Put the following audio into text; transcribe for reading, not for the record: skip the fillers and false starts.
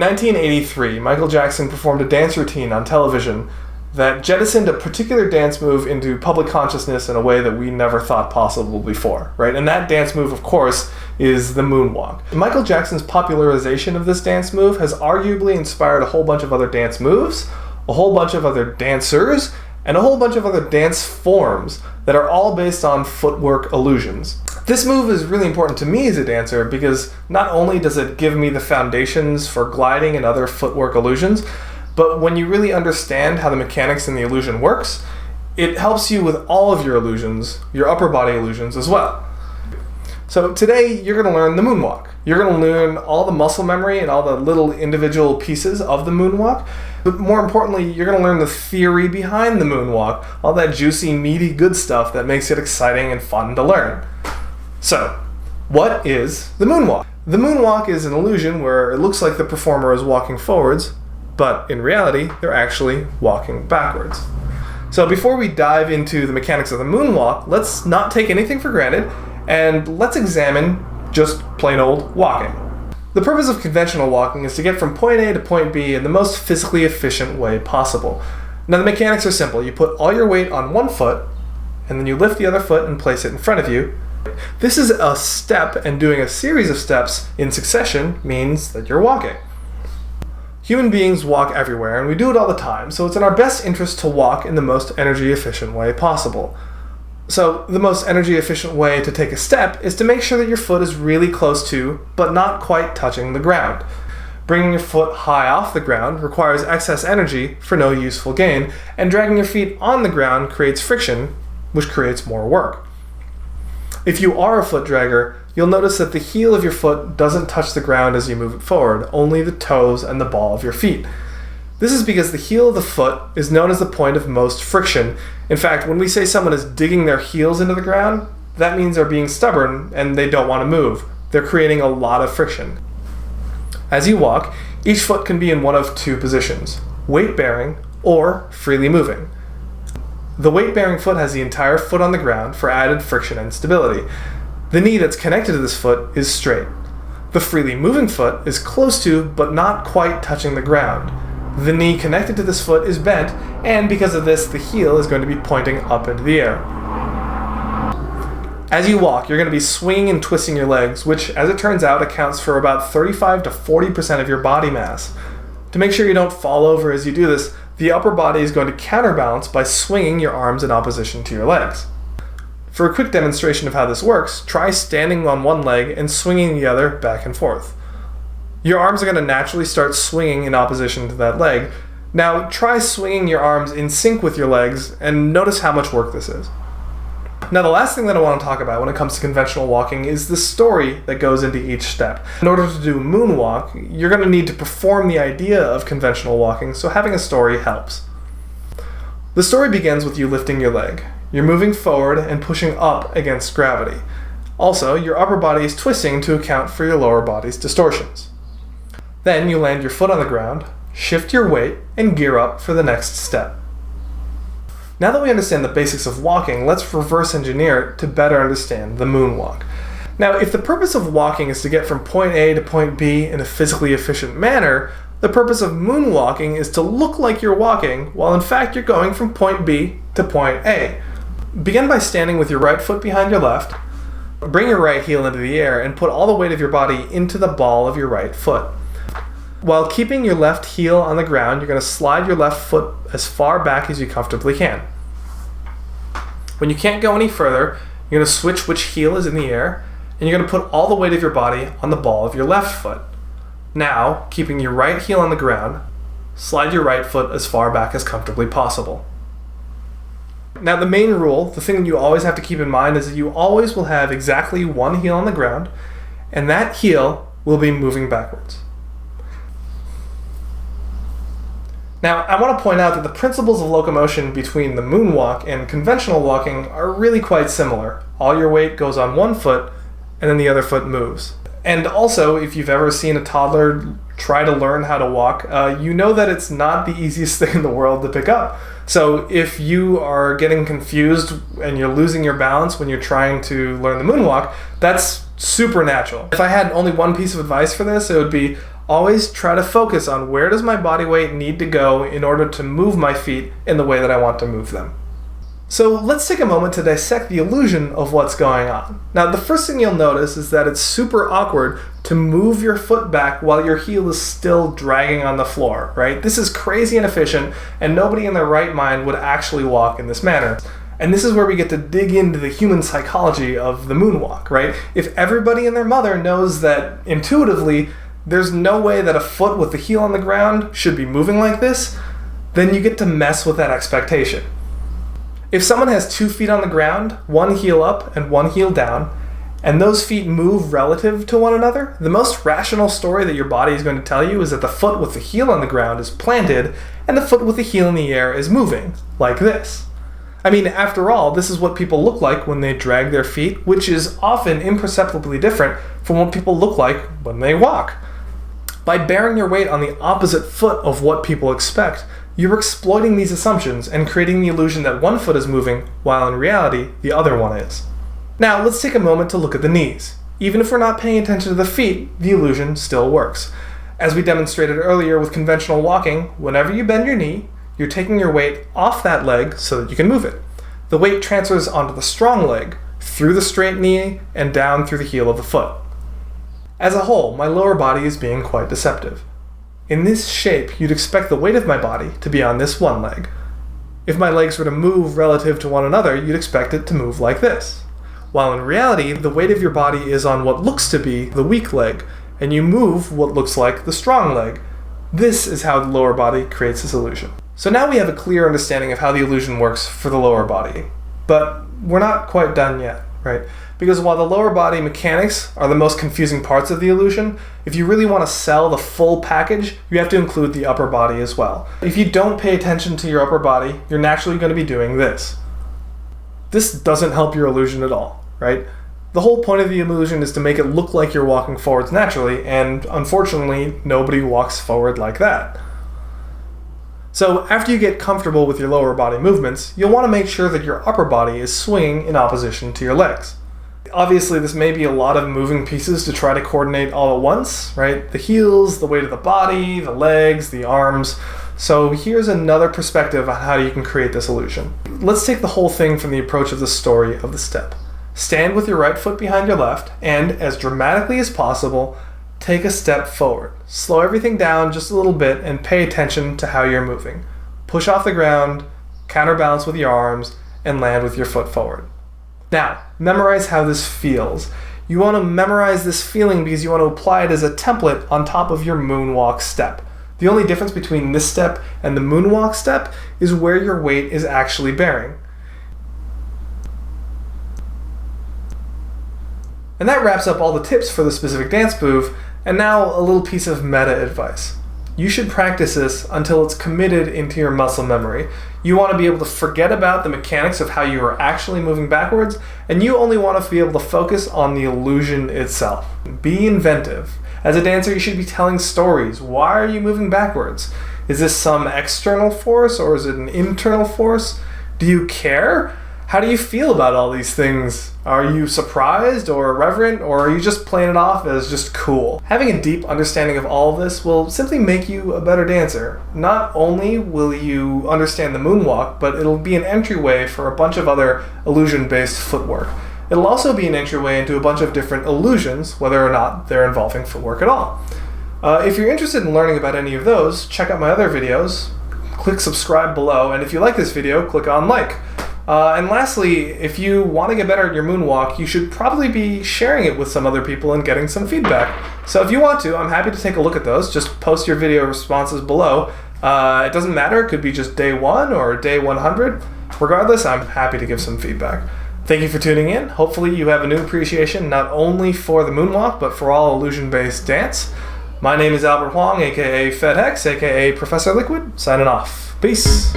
In 1983, Michael Jackson performed a dance routine on television that jettisoned a particular dance move into public consciousness in a way that we never thought possible before, right? And that dance move, of course, is the moonwalk. Michael Jackson's popularization of this dance move has arguably inspired a whole bunch of other dance moves, a whole bunch of other dancers, and a whole bunch of other dance forms that are all based on footwork illusions. This move is really important to me as a dancer because not only does it give me the foundations for gliding and other footwork illusions, but when you really understand how the mechanics in the illusion works, it helps you with all of your illusions, your upper body illusions as well. So today you're going to learn the moonwalk. You're going to learn all the muscle memory and all the little individual pieces of the moonwalk. But more importantly, you're going to learn the theory behind the moonwalk, all that juicy, meaty, good stuff that makes it exciting and fun to learn. So, what is the moonwalk? The moonwalk is an illusion where it looks like the performer is walking forwards, but in reality, they're actually walking backwards. So before we dive into the mechanics of the moonwalk, let's not take anything for granted, and let's examine just plain old walking. The purpose of conventional walking is to get from point A to point B in the most physically efficient way possible. Now the mechanics are simple. You put all your weight on one foot, and then you lift the other foot and place it in front of you. This is a step, and doing a series of steps in succession means that you're walking. Human beings walk everywhere, and we do it all the time, so it's in our best interest to walk in the most energy efficient way possible. So the most energy efficient way to take a step is to make sure that your foot is really close to, but not quite touching the ground. Bringing your foot high off the ground requires excess energy for no useful gain, and dragging your feet on the ground creates friction, which creates more work. If you are a foot dragger, you'll notice that the heel of your foot doesn't touch the ground as you move it forward, only the toes and the ball of your feet. This is because the heel of the foot is known as the point of most friction. In fact, when we say someone is digging their heels into the ground, that means they're being stubborn and they don't want to move. They're creating a lot of friction. As you walk, each foot can be in one of two positions, weight-bearing or freely moving. The weight-bearing foot has the entire foot on the ground for added friction and stability. The knee that's connected to this foot is straight. The freely moving foot is close to, but not quite touching the ground. The knee connected to this foot is bent, and because of this, the heel is going to be pointing up into the air. As you walk, you're going to be swinging and twisting your legs, which, as it turns out, accounts for about 35 to 40% of your body mass. To make sure you don't fall over as you do this, the upper body is going to counterbalance by swinging your arms in opposition to your legs. For a quick demonstration of how this works, try standing on one leg and swinging the other back and forth. Your arms are going to naturally start swinging in opposition to that leg. Now try swinging your arms in sync with your legs and notice how much work this is. Now the last thing that I want to talk about when it comes to conventional walking is the story that goes into each step. In order to do moonwalk, you're going to need to perform the idea of conventional walking, so having a story helps. The story begins with you lifting your leg. You're moving forward and pushing up against gravity. Also, your upper body is twisting to account for your lower body's distortions. Then you land your foot on the ground, shift your weight, and gear up for the next step. Now that we understand the basics of walking, let's reverse engineer it to better understand the moonwalk. Now, if the purpose of walking is to get from point A to point B in a physically efficient manner, the purpose of moonwalking is to look like you're walking, while in fact you're going from point B to point A. Begin by standing with your right foot behind your left. Bring your right heel into the air and put all the weight of your body into the ball of your right foot. While keeping your left heel on the ground, you're going to slide your left foot as far back as you comfortably can. When you can't go any further, you're going to switch which heel is in the air, and you're going to put all the weight of your body on the ball of your left foot. Now, keeping your right heel on the ground, slide your right foot as far back as comfortably possible. Now the main rule, the thing that you always have to keep in mind, is that you always will have exactly one heel on the ground, and that heel will be moving backwards. Now, I want to point out that the principles of locomotion between the moonwalk and conventional walking are really quite similar. All your weight goes on one foot, and then the other foot moves. And also, if you've ever seen a toddler try to learn how to walk, you know that it's not the easiest thing in the world to pick up. So if you are getting confused and you're losing your balance when you're trying to learn the moonwalk, that's super natural. If I had only one piece of advice for this, it would be Always try to focus on where does my body weight need to go in order to move my feet in the way that I want to move them. So let's take a moment to dissect the illusion of what's going on. Now, the first thing you'll notice is that it's super awkward to move your foot back while your heel is still dragging on the floor, right? This is crazy inefficient, and nobody in their right mind would actually walk in this manner. And this is where we get to dig into the human psychology of the moonwalk, right? If everybody and their mother knows that intuitively there's no way that a foot with the heel on the ground should be moving like this, then you get to mess with that expectation. If someone has 2 feet on the ground, one heel up and one heel down, and those feet move relative to one another, the most rational story that your body is going to tell you is that the foot with the heel on the ground is planted and the foot with the heel in the air is moving, like this. I mean, after all, this is what people look like when they drag their feet, which is often imperceptibly different from what people look like when they walk. By bearing your weight on the opposite foot of what people expect, you're exploiting these assumptions and creating the illusion that one foot is moving, while in reality, the other one is. Now, let's take a moment to look at the knees. Even if we're not paying attention to the feet, the illusion still works. As we demonstrated earlier with conventional walking, whenever you bend your knee, you're taking your weight off that leg so that you can move it. The weight transfers onto the strong leg, through the straight knee, and down through the heel of the foot. As a whole, my lower body is being quite deceptive. In this shape, you'd expect the weight of my body to be on this one leg. If my legs were to move relative to one another, you'd expect it to move like this. While in reality, the weight of your body is on what looks to be the weak leg, and you move what looks like the strong leg. This is how the lower body creates this illusion. So now we have a clear understanding of how the illusion works for the lower body. But we're not quite done yet, right? Because while the lower body mechanics are the most confusing parts of the illusion, if you really want to sell the full package, you have to include the upper body as well. If you don't pay attention to your upper body, you're naturally going to be doing this. This doesn't help your illusion at all, right? The whole point of the illusion is to make it look like you're walking forwards naturally, and unfortunately, nobody walks forward like that. So after you get comfortable with your lower body movements, you'll want to make sure that your upper body is swinging in opposition to your legs. Obviously, this may be a lot of moving pieces to try to coordinate all at once, right? The heels, the weight of the body, the legs, the arms. So here's another perspective on how you can create this illusion. Let's take the whole thing from the approach of the story of the step. Stand with your right foot behind your left, and as dramatically as possible, take a step forward. Slow everything down just a little bit and pay attention to how you're moving. Push off the ground, counterbalance with your arms, and land with your foot forward. Now, memorize how this feels. You want to memorize this feeling because you want to apply it as a template on top of your moonwalk step. The only difference between this step and the moonwalk step is where your weight is actually bearing. And that wraps up all the tips for the specific dance move, and now a little piece of meta advice. You should practice this until it's committed into your muscle memory. You want to be able to forget about the mechanics of how you are actually moving backwards, and you only want to be able to focus on the illusion itself. Be inventive. As a dancer, you should be telling stories. Why are you moving backwards? Is this some external force or is it an internal force? Do you care? How do you feel about all these things? Are you surprised or irreverent, or are you just playing it off as just cool? Having a deep understanding of all of this will simply make you a better dancer. Not only will you understand the moonwalk, but it'll be an entryway for a bunch of other illusion-based footwork. It'll also be an entryway into a bunch of different illusions, whether or not they're involving footwork at all. If you're interested in learning about any of those, check out my other videos, click subscribe below, and if you like this video, click on like. And lastly, if you want to get better at your moonwalk, you should probably be sharing it with some other people and getting some feedback. So if you want to, I'm happy to take a look at those. Just post your video responses below. It doesn't matter. It could be just day 1 or day 100. Regardless, I'm happy to give some feedback. Thank you for tuning in. Hopefully you have a new appreciation not only for the moonwalk, but for all illusion-based dance. My name is Albert Huang, aka PHED, aka Professor Liquid, signing off. Peace.